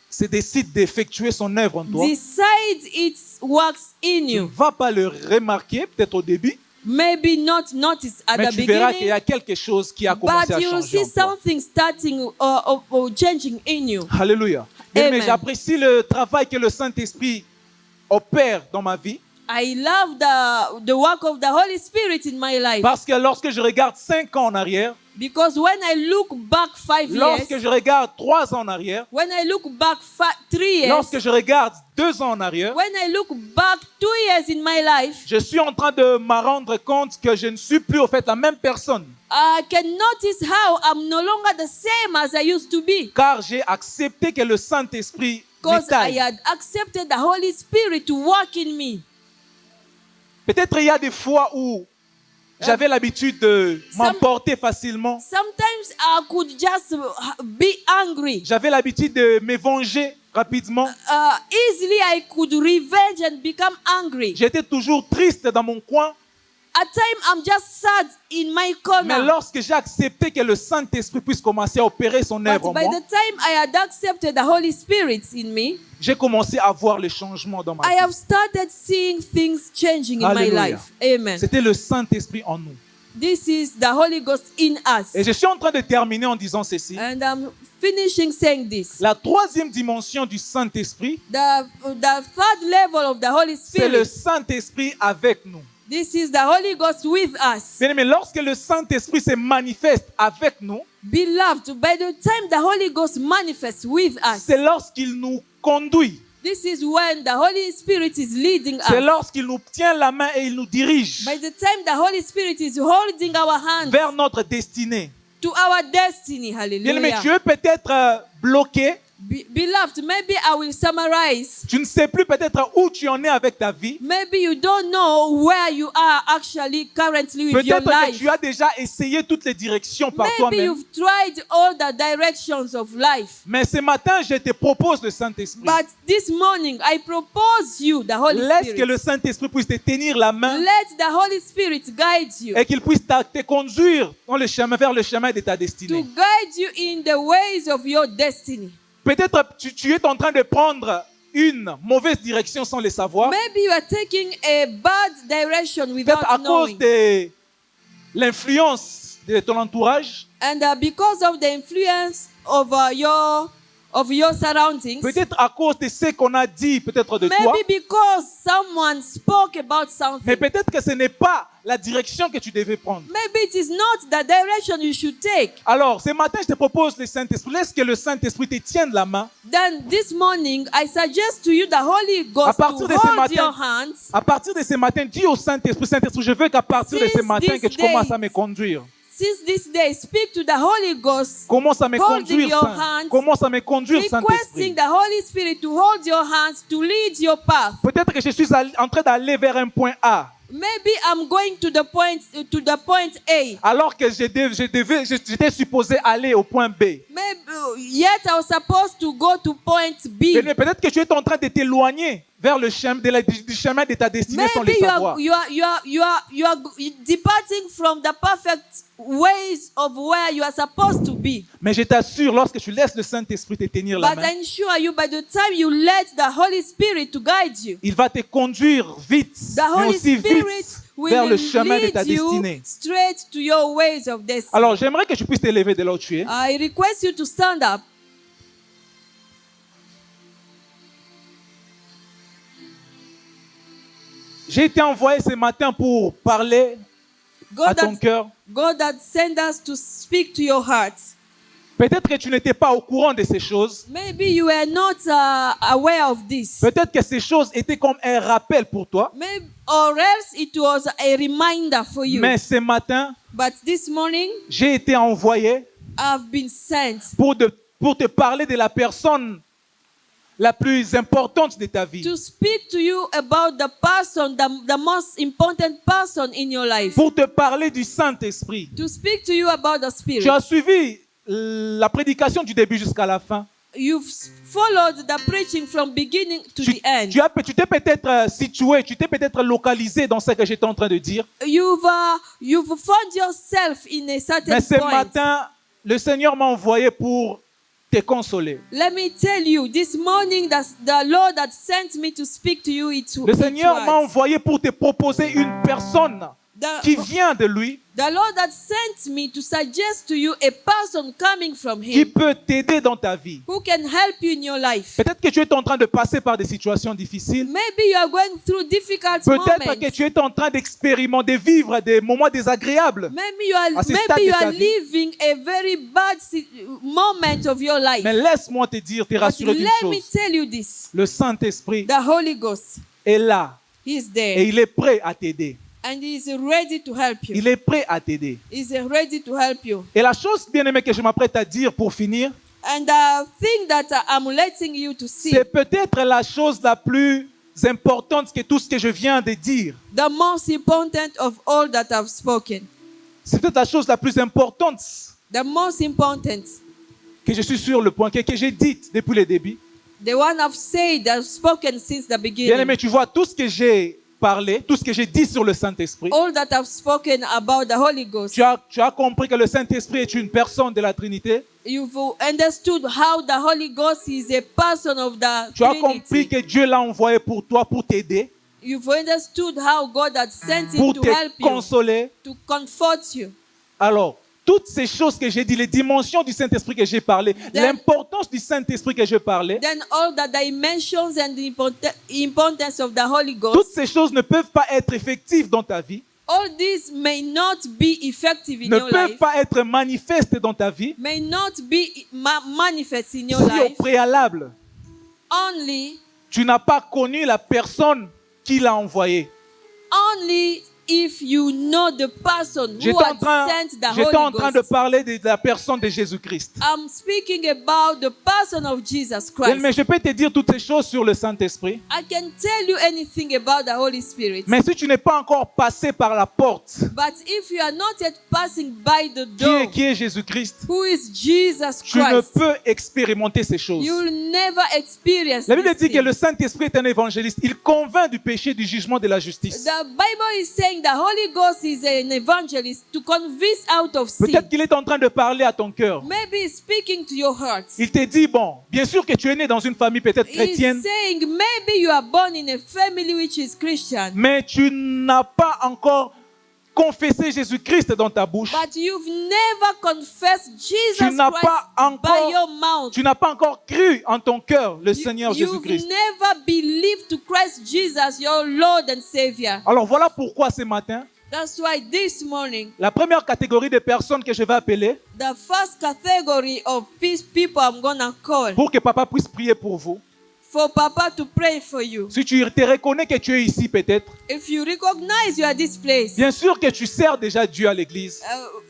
se décide d'effectuer son œuvre en toi, decides its works in tu ne you, vas pas le remarquer peut-être au début, maybe not notice at mais the tu verras qu'il y beginning, a quelque chose qui a commencé but à you will changer see en toi. something starting or changing in you. Alléluia. Mais Amen. j'apprécie le travail que le Saint-Esprit opère dans ma vie. I love the work of the Holy Spirit in my life. Parce que lorsque je regarde 5 ans en arrière, Because when I look back 5 lorsque years, je regarde 3 ans en arrière, when I look back 3 years, lorsque je regarde 2 ans en arrière, when I look back 2 years in my life, je suis en train de me rendre compte que je ne suis plus au fait la même personne. I can notice how I'm no longer the same as I used to be. Car j'ai accepté que le Saint-Esprit Because I m'étaye. had accepted the Holy Spirit to work in me. Peut-être il y a des fois où j'avais l'habitude de m'emporter facilement. Sometimes I could just be angry. J'avais l'habitude de me venger rapidement. Easily I could revenge and become angry. J'étais toujours triste dans mon coin. At times I'm just sad in my Mais corner. lorsque j'ai accepté que le Saint-Esprit puisse commencer à opérer son œuvre en But by moi, the time I had accepted the Holy Spirit in me, j'ai commencé à voir les changements dans ma I have vie. started seeing things changing in my Alléluia. life. Amen. C'était le Saint-Esprit en nous. This is the Holy Ghost in us. Et je suis en train de terminer en disant ceci. And I'm finishing saying this. La troisième dimension du Saint-Esprit, The third level of the Holy c'est le Spirit. Saint-Esprit avec nous. This is the Holy Ghost with us. Bien aimé, lorsque le Saint-Esprit se manifeste avec nous, Beloved, by the time the Holy Ghost manifests with us, c'est lorsqu'il nous conduit. this is when the Holy Spirit is leading C'est us. lorsqu'il nous tient la main et il nous dirige By the time the Holy Spirit is holding our hands vers notre destinée. to our destiny. Bien aimé, tu Hallelujah. es peut-être bloqué. Beloved, maybe I will summarize. Tu ne sais plus peut-être où tu en es avec ta vie. Maybe you don't know where you are actually currently with your Peut-être que life. tu as déjà essayé toutes les directions par Maybe toi-même. you've tried all the directions of life. Mais ce matin, je te propose le Saint-Esprit. But this morning, I propose you the Holy Laisse que le Spirit. Saint-Esprit puisse te tenir la main Let the Holy Spirit guide you. et qu'il puisse te conduire dans le chemin, vers le chemin de ta To destinée. guide you in the ways of your destiny. Peut-être tu es en train de prendre une mauvaise direction sans le savoir. Maybe you are taking a bad direction Peut-être à without cause knowing. de l'influence de ton entourage. And because of the influence of your surroundings, Peut-être à cause de ce qu'on a dit peut-être de toi. maybe because someone spoke about something, Mais peut-être que ce n'est pas la direction que tu devais prendre. maybe it is not the direction you should take. Alors, ce matin, je te propose le Saint-Esprit. Laisse que le Saint-Esprit te tienne la main. Then this morning, I suggest to you the Holy À Ghost partir to de ce hold matin, your hands. À partir de ce matin, dis au Saint-Esprit, Saint-Esprit, je veux qu'à partir de ce Since matin, this que tu day- commences à me conduire. Since this day, speak to the Holy Ghost, Commence à me Holding conduire, your Saint. hands, Commence à me conduire, requesting Saint-Esprit. the Holy Spirit to hold your hands to lead your path. Peut-être que je suis en train d'aller vers un point A, Maybe I'm going to the point A. alors que j'étais supposé aller au point B. Maybe yet I was supposed to go to point B. Mais peut-être que tu es en train de t'éloigner vers le chemin du chemin de ta destinée sans le Maybe savoir. you are departing from the perfect ways of where you are supposed to be. Mais je t'assure, lorsque tu laisses le Saint-Esprit te tenir la But main, I assure you, by the time you let the Holy Spirit to guide you, il va te conduire vite, the mais Holy aussi Spirit vite will vers le chemin de ta lead you destinée. straight to your ways of destiny. Alors, j'aimerais que tu puisses t'élever de là où tu es. I request you to stand up. J'ai été envoyé ce matin pour parler à God ton had, cœur. God had sent us to speak to your heart. Peut-être que tu n'étais pas au courant de ces choses. Maybe you were not aware of this. Peut-être que ces choses étaient comme un rappel pour toi. Maybe, or else it was a reminder for you. Mais ce matin, But this morning, j'ai été envoyé I've been sent pour te parler de la personne la plus importante de ta vie. to speak to you about the person, the most important person in your life. Pour te parler du Saint-Esprit. To speak to you about the Spirit. Tu as suivi la prédication du début jusqu'à la fin. You've followed the preaching from beginning to the end. Tu t'es peut-être situé, tu t'es peut-être localisé dans ce que j'étais en train de dire. You've found yourself in a certain Mais ce point. matin, le Seigneur m'a envoyé pour te consoler. Let me tell you, this morning the Lord had sent me to speak to you. Le Seigneur m'a envoyé pour te proposer une personne qui vient de lui, The Lord had sent me to suggest to you a person coming from qui Him peut t'aider dans ta vie. who can help you in your life. Peut-être que tu es en train de passer par des situations difficiles. Maybe you are going through difficult Peut-être que moments. tu es en train d'expérimenter, de vivre des moments désagréables. Maybe you are, à ce stade maybe de you ta are vie. living a very bad moment of your life. Mais laisse-moi te dire, te But rassurer d'une let me chose. tell you this. Le Saint-Esprit The Holy Ghost est là is et there il est prêt à t'aider. and He is ready to help you. Il est prêt à t'aider. He is ready to help you. Et la chose bien aimée que je m'apprête à dire pour finir, And the thing that I'm letting you to see, c'est peut-être la chose la plus importante que tout ce que je viens de dire. the most important of all that I've spoken, C'est peut-être la chose la plus importante the most important, que je suis sur le point, que j'ai dite depuis le début. the one I've said, I've spoken since the Bien beginning. aimé, tu vois, tout ce que j'ai parlé, tout ce que j'ai dit sur le Saint-Esprit, All that I've spoken about the Holy Ghost, tu as compris que le Saint-Esprit est une personne de la Trinité. you've understood how the Holy Ghost is a person of the Tu as compris Trinity. que Dieu l'a envoyé pour toi, pour t'aider, You've understood how God had sent Him pour to te help you, consoler. to comfort you. Alors, toutes ces choses que j'ai dit, les dimensions du Saint-Esprit que j'ai parlé, l'importance du Saint-Esprit que j'ai parlé, Then all the dimensions and the importance of the Holy toutes Ghost, ces choses ne peuvent pas être effectives dans ta vie, all these may not be effective in ne your peuvent life, pas être manifestes dans ta vie, may not be manifest in si your au life, préalable, only tu n'as pas connu la personne qui l'a envoyé. if you know the person who J'étais had sent the en Holy train de Ghost. parler de la personne de Jésus-Christ. I'm speaking about the person of Jesus Mais Christ. je peux te dire toutes ces choses sur le Saint-Esprit. I can tell you anything about the Holy Spirit. Mais si tu n'es pas encore passé par la porte, But if you are not yet passing by the qui door, est Jésus-Christ, who is Jesus tu ne Christ, peux expérimenter ces choses. you'll never experience La Bible this dit que thing. le Saint-Esprit est un évangéliste. Il convainc du péché, du jugement, de la justice. The Bible is saying the Holy Ghost is an evangelist to convince out of sin. Peut-être qu'il est en train de parler à ton cœur. Maybe he's speaking to your heart. Il te dit, bon, bien sûr que tu es né dans une famille peut-être chrétienne, He's saying maybe you are born in a family which is Christian, mais tu n'as pas encore confessé Jésus-Christ dans ta bouche. but you've never confessed Jesus Tu n'as Christ pas by your encore, mouth. tu n'as pas encore cru en ton cœur le Seigneur You've Jésus-Christ. never believed to Christ Jesus, your Lord and Savior. Alors voilà pourquoi ce matin, That's why this morning, la première catégorie de personnes que je vais appeler, the first category of people I'm going to call pour que papa puisse prier pour vous. for Papa to pray for you. Si tu te reconnais que tu es ici peut-être, If you recognize you are this place, bien sûr que tu sers déjà Dieu à l'église.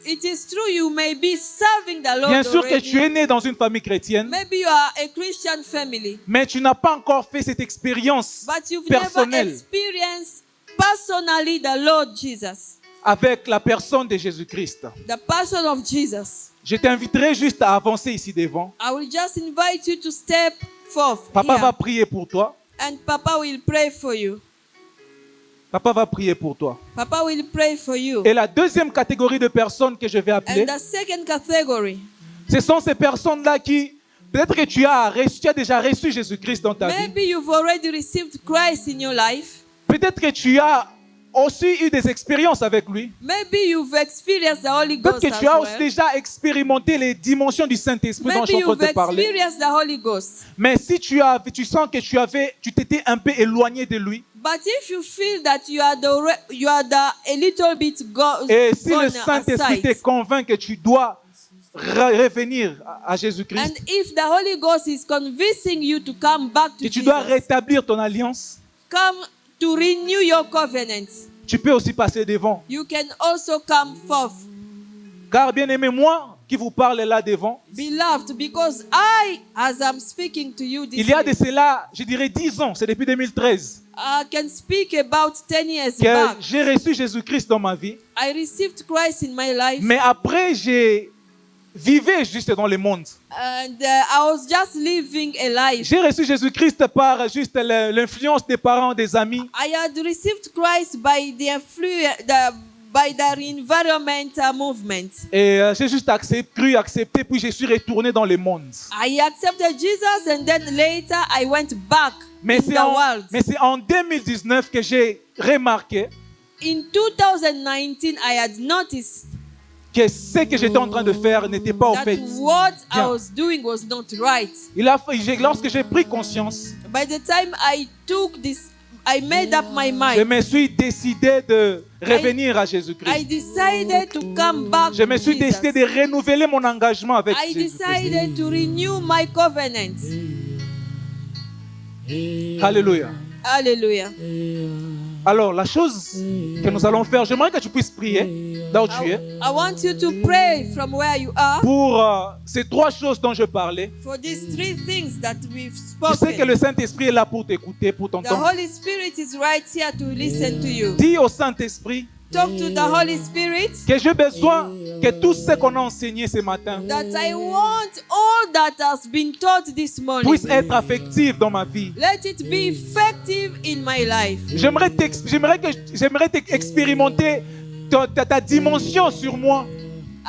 it is true you may be serving the Lord Bien sûr que already. tu es né dans une famille chrétienne, Maybe you are a Christian family, mais tu n'as pas encore fait cette expérience but you've never personnelle. experienced personally the Lord Jesus. avec la personne de Jésus-Christ. the person of Jesus. Je t'inviterai juste à avancer ici devant. I will just invite you to step forth Papa here, va prier pour toi. and Papa will pray for you. Papa va prier pour toi. Papa will pray for you. Et la deuxième catégorie de personnes que je vais appeler, And the second category, ce sont ces personnes-là qui, peut-être que tu as déjà reçu Jésus-Christ dans ta vie. maybe you've already received Christ in your life. Peut-être que tu as aussi eu des expériences avec lui. Maybe you've experienced the Holy Peut-être Ghost que as tu as aussi well. déjà expérimenté les dimensions du Saint-Esprit dont je Maybe suis en train you've de te parler. experienced the Holy Ghost. Mais si tu sens que tu t'étais un peu éloigné de lui, But if you feel that you are a little bit et si le gone Saint-Esprit te aside, convainc que tu dois revenir à and Jésus-Christ, if the Holy Ghost is convincing you to come back to que tu dois Jesus, rétablir ton alliance, come to renew your covenant, tu peux aussi passer devant. you can also come forth. Car bien aimé, moi qui vous parle là devant, Beloved, because I, as I'm speaking to you this il y a de week, cela, je dirais 10 ans, c'est depuis 2013, I can speak about 10 years que back. j'ai reçu Jésus-Christ dans ma vie. I received Christ in my life, Mais après, j'ai vivé juste dans le monde. and I was just living a life. J'ai reçu Jésus-Christ par juste l'influence des parents, des amis. I had received Christ by by the environmental movement. Et j'ai juste cru, accepté, puis je suis retourné dans le monde. I accepted Jesus, and then later I went back Mais in c'est the world. en 2019 que j'ai remarqué In 2019, I had noticed que ce que j'étais en train de faire n'était pas au that fait. what I Bien. was doing was not right. Lorsque j'ai pris conscience, By the time I took this, I made up my je mind. me suis décidé de revenir à I Jésus-Christ. decided to come back Je me to suis décidé Jesus. de renouveler mon engagement avec I Jésus-Christ. decided to renew my covenant. Alléluia. Hallelujah. Alors, la chose que nous allons faire, j'aimerais que tu puisses prier là où tu es I want you to pray from where you are pour ces trois choses dont je parlais. for these three things that we've Je sais que spoken. le Saint-Esprit est là pour t'écouter, pour The t'entendre. Holy Spirit is right here to listen to you. Dis au Saint-Esprit Talk to the Holy Spirit que j'ai besoin que tout ce qu'on a enseigné ce matin that I want all that has been taught this morning. puisse être affectif dans ma vie. Let it be effective in my life. J'aimerais expérimenter ta dimension sur moi.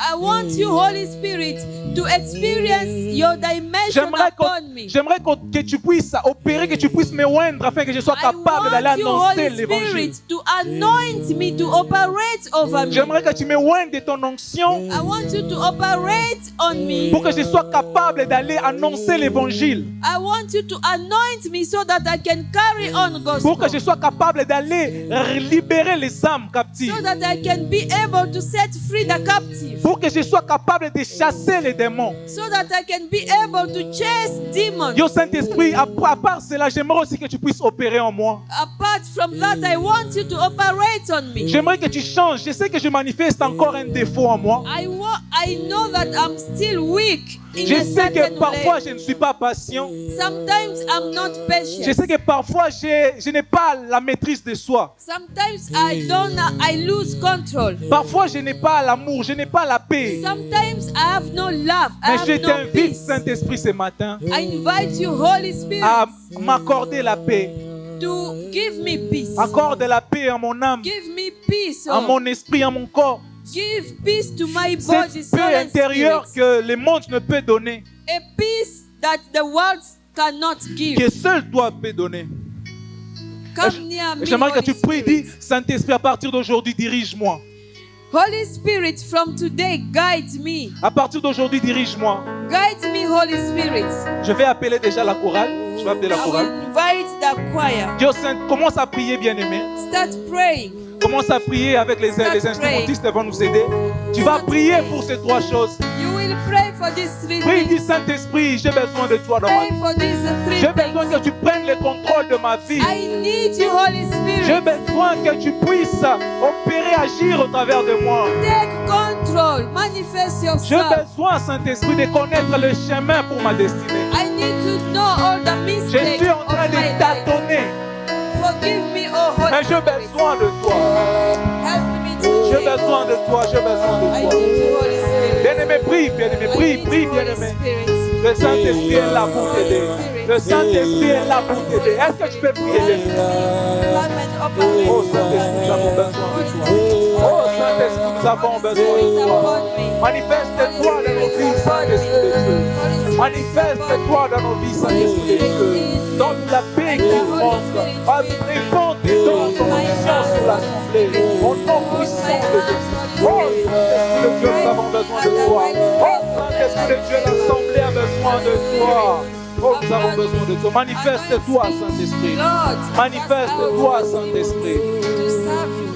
I want you, Holy Spirit, to experience your dimension upon me. J'aimerais que tu puisses opérer, que tu puisses me oindre afin que je sois I capable d'aller want you, annoncer Holy l'évangile. Spirit, to anoint me, to operate over me. J'aimerais que tu me oignes de ton onction I want you to operate on me. pour que je sois capable d'aller annoncer l'évangile. I want you to anoint me so that I can carry on gospel. Pour que je sois capable d'aller libérer les âmes captives. So that I can be able to set free the captive. Pour que je sois capable de chasser les démons. So that I can be able to chase demons. Yo Saint-Esprit, à part cela, j'aimerais aussi que tu puisses opérer en moi. Apart from that, I want you to operate on me. J'aimerais que tu changes. Je sais que je manifeste encore un défaut en moi. I know that I'm still weak in Je a sais que certain parfois way. je ne suis pas patient. Sometimes I'm not Je patient. sais que parfois je n'ai pas la maîtrise de soi. Sometimes I lose control. Parfois je n'ai pas l'amour, je n'ai pas la paix. Sometimes I have no love. I Mais have je no t'invite, peace. Saint-Esprit, ce matin, I invite you, Holy Spirit, à m'accorder la paix. to give me peace. Accorde la paix à mon âme, Give me peace. à Oh. mon esprit, à mon corps. Give peace to my body, Cette soul, paix and intérieure spirit. que le monde ne peut donner, A peace that the world cannot que give. seul toi peux donner. Come near me, J'aimerais que Holy tu pries, Spirit. dis, Saint-Esprit, à partir d'aujourd'hui, dirige-moi. Holy Spirit, from today, guide me. À partir d'aujourd'hui, dirige-moi. Guide me, Holy Spirit. Je vais appeler déjà la chorale. Je vais appeler la I chorale. will invite the choir. Dieu Saint, commence à prier, bien-aimé. Start praying. Commence à prier avec les instrumentistes qui vont nous aider. Tu vas prier pour ces trois choses. You will pray for these three Prie, dis things. Saint-Esprit, j'ai besoin de toi dans ma Pray vie. for these three J'ai besoin things. que tu prennes le contrôle de ma vie. I need you, Holy J'ai Spirit. besoin que tu puisses opérer, agir au travers de moi. Take control. Manifest J'ai yourself. besoin, Saint-Esprit, de connaître le chemin pour ma destinée. I need to know all the Je mistakes suis en of train my de life. tâtonner, Forgive me, oh Holy mais j'ai Spirit. besoin de toi. Help me to J'ai besoin de toi, j'ai besoin I de need toi. you, Holy Spirit. Bien-aimé, prie, bien-aimé, I prie, need prie, you, Holy bien-aimé. Spirit. Le Saint-Esprit est là pour t'aider. Le Saint-Esprit est là pour t'aider. Est-ce que tu peux prier, bien-aimé? Come and open me. Oh Saint-Esprit, nous avons besoin de Holy toi. Spirit, Oh Saint-Esprit, nous avons besoin de toi. Manifeste-toi dans nos vies, Saint-Esprit de Dieu. Manifeste-toi dans nos vies, Saint-Esprit de Dieu. Donne la paix qui manque. Répand tes dons, ton onction sur l'assemblée. Au nom puissant de Jésus. Oh Saint-Esprit de Dieu, nous avons besoin de toi. Oh Saint-Esprit de Dieu, l'assemblée a besoin de toi. Oh, nous avons besoin de toi. Manifeste-toi, Saint-Esprit. Manifeste-toi, Saint-Esprit. to serve you.